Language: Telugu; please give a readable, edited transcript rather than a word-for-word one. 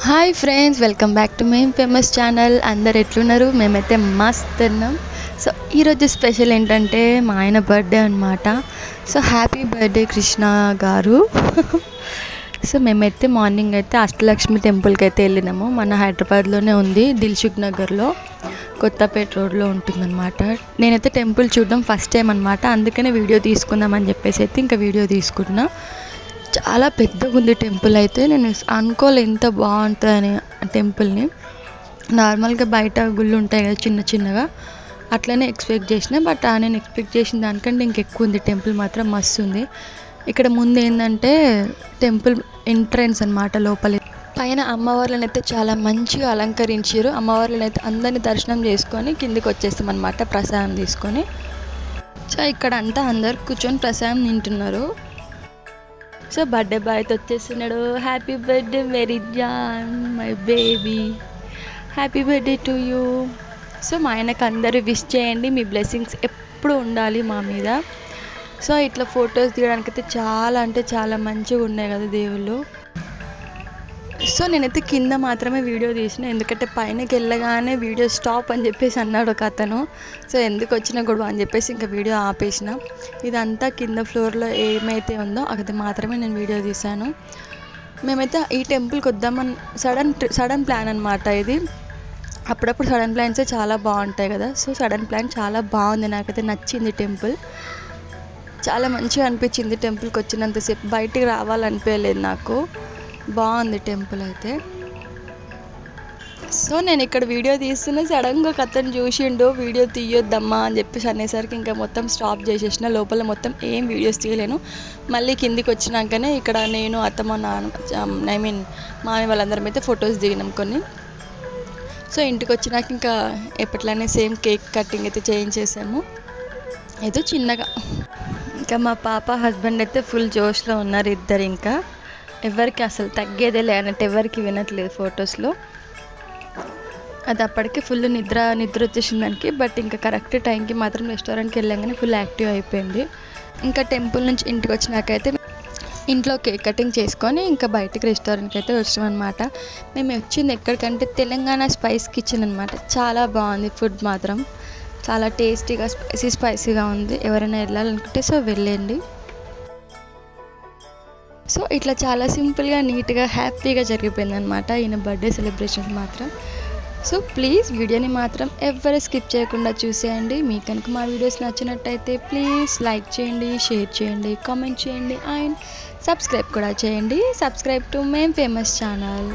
Hi friends, welcome back to మేం ఫేమస్ ఛానల్. అందరు ఎట్లున్నారు? మేమైతే మస్త్ ఉన్నాం. సో ఈరోజు స్పెషల్ ఏంటంటే మా ఆయన బర్త్డే అనమాట. సో హ్యాపీ బర్త్డే కృష్ణ గారు. సో మేమైతే మార్నింగ్ అయితే అష్టలక్ష్మి టెంపుల్కి అయితే వెళ్ళినాము. మన హైదరాబాద్లోనే ఉంది, దిల్సుఖ్ నగర్లో, కొత్తపేట రోడ్లో ఉంటుందన్నమాట. నేనైతే టెంపుల్ చూడడం ఫస్ట్ టైం అనమాట, అందుకనే వీడియో తీసుకుందామని చెప్పేసి అయితే ఇంకా వీడియో తీసుకున్నా. చాలా పెద్దగా ఉంది టెంపుల్ అయితే. నేను అనుకోలే ఎంత బాగుంటుందని టెంపుల్ని. నార్మల్గా బయట గుళ్ళు ఉంటాయి కదా చిన్న చిన్నగా, అట్లనే ఎక్స్పెక్ట్ చేసిన. బట్ నేను ఎక్స్పెక్ట్ చేసిన దానికంటే ఇంకెక్కువ ఉంది. టెంపుల్ మాత్రం మస్తు ఉంది. ఇక్కడ ముందు ఏంటంటే టెంపుల్ ఎంట్రన్స్ అనమాట. లోపలి పైన అమ్మవార్లను అయితే చాలా మంచిగా అలంకరించారు. అమ్మవార్లను అయితే అందరినీ దర్శనం చేసుకొని కిందికి వచ్చేస్తాం అనమాట, ప్రసాదం తీసుకొని. సో ఇక్కడ అంతా అందరు కూర్చొని ప్రసాదం తింటున్నారు. సో బర్త్డే బాయ్ అయితే వచ్చేస్తున్నాడు. Happy birthday very John, my baby, happy birthday to you. So మా ఆయనకు అందరూ విష్ చేయండి, మీ బ్లెస్సింగ్స్ ఎప్పుడు ఉండాలి మా మీద. సో ఇట్లా ఫొటోస్ తీయడానికైతే చాలా అంటే చాలా మంచిగా ఉన్నాయి కదా దేవుళ్ళు. సో నేనైతే కింద మాత్రమే వీడియో తీసిన, ఎందుకంటే పైనకి వెళ్ళగానే వీడియో స్టాప్ అని చెప్పేసి అన్నాడు ఒక అతను. సో ఎందుకు వచ్చిన గొడవ అని చెప్పేసి ఇంకా వీడియో ఆపేసిన. ఇదంతా కింద ఫ్లోర్లో ఏమైతే ఉందో అది మాత్రమే నేను వీడియో తీశాను. మేమైతే ఈ టెంపుల్కి వద్దామని సడన్ ప్లాన్ అనమాట ఇది. అప్పుడప్పుడు సడన్ ప్లాన్సే చాలా బాగుంటాయి కదా. సో సడన్ ప్లాన్ చాలా బాగుంది, నాకైతే నచ్చింది టెంపుల్. చాలా మంచిగా అనిపించింది టెంపుల్కి వచ్చినంతసేపు. బయటికి రావాలనిపించలేదు నాకు, బాగుంది టెంపుల్ అయితే. సో నేను ఇక్కడ వీడియో తీస్తున్నా, సడన్గా ఒక అతను చూసిండు, వీడియో తీయొద్దమ్మా అని చెప్పేసి అనేసరికి ఇంకా మొత్తం స్టాప్ చేసేసిన. లోపల మొత్తం ఏం వీడియోస్ తీయలేను. మళ్ళీ కిందికి వచ్చినాకనే ఇక్కడ నేను అత్తమ్మ నాన్న మామయ్య వాళ్ళందరం అయితే ఫొటోస్ దిగినాం కొన్ని. సో ఇంటికి వచ్చినాక ఇంకా ఎప్పట్లానే సేమ్ కేక్ కటింగ్ అయితే చేయించేసాము ఏదో చిన్నగా. ఇంకా మా పాప హస్బెండ్ అయితే ఫుల్ జోష్లో ఉన్నారు ఇద్దరు. ఇంకా ఎవరికి అసలు తగ్గేదే లేనట్టు, ఎవరికి వినట్లేదు ఫొటోస్లో. అది అప్పటికే ఫుల్ నిద్ర వచ్చేసింది దానికి. బట్ ఇంకా కరెక్ట్ టైంకి మాత్రం రెస్టారెంట్కి వెళ్ళాగానే ఫుల్ యాక్టివ్ అయిపోయింది. ఇంకా టెంపుల్ నుంచి ఇంటికి వచ్చినాకైతే ఇంట్లో కేక్ కటింగ్ చేసుకొని ఇంకా బయటికి రెస్టారెంట్కి అయితే వచ్చాం అనమాట. మేము వచ్చింది ఎక్కడికంటే తెలంగాణ స్పైస్ కిచెన్ అనమాట. చాలా బాగుంది ఫుడ్ మాత్రం, చాలా టేస్టీగా స్పైసీగా ఉంది. ఎవరైనా వెళ్ళాలనుకుంటే సో వెళ్ళండి. సో ఇట్లా చాలా సింపుల్గా నీట్గా హ్యాపీగా జరిగిపోయింది అనమాట ఈయన బర్త్డే సెలబ్రేషన్స్ మాత్రం. సో ప్లీజ్ వీడియోని మాత్రం ఎవరు స్కిప్ చేయకుండా చూసేయండి. మీకు కనుక మా వీడియోస్ నచ్చినట్టయితే ప్లీజ్ లైక్ చేయండి, షేర్ చేయండి, కామెంట్ చేయండి అండ్ సబ్స్క్రైబ్ కూడా చేయండి. సబ్స్క్రైబ్ టు మేం ఫేమస్ ఛానల్.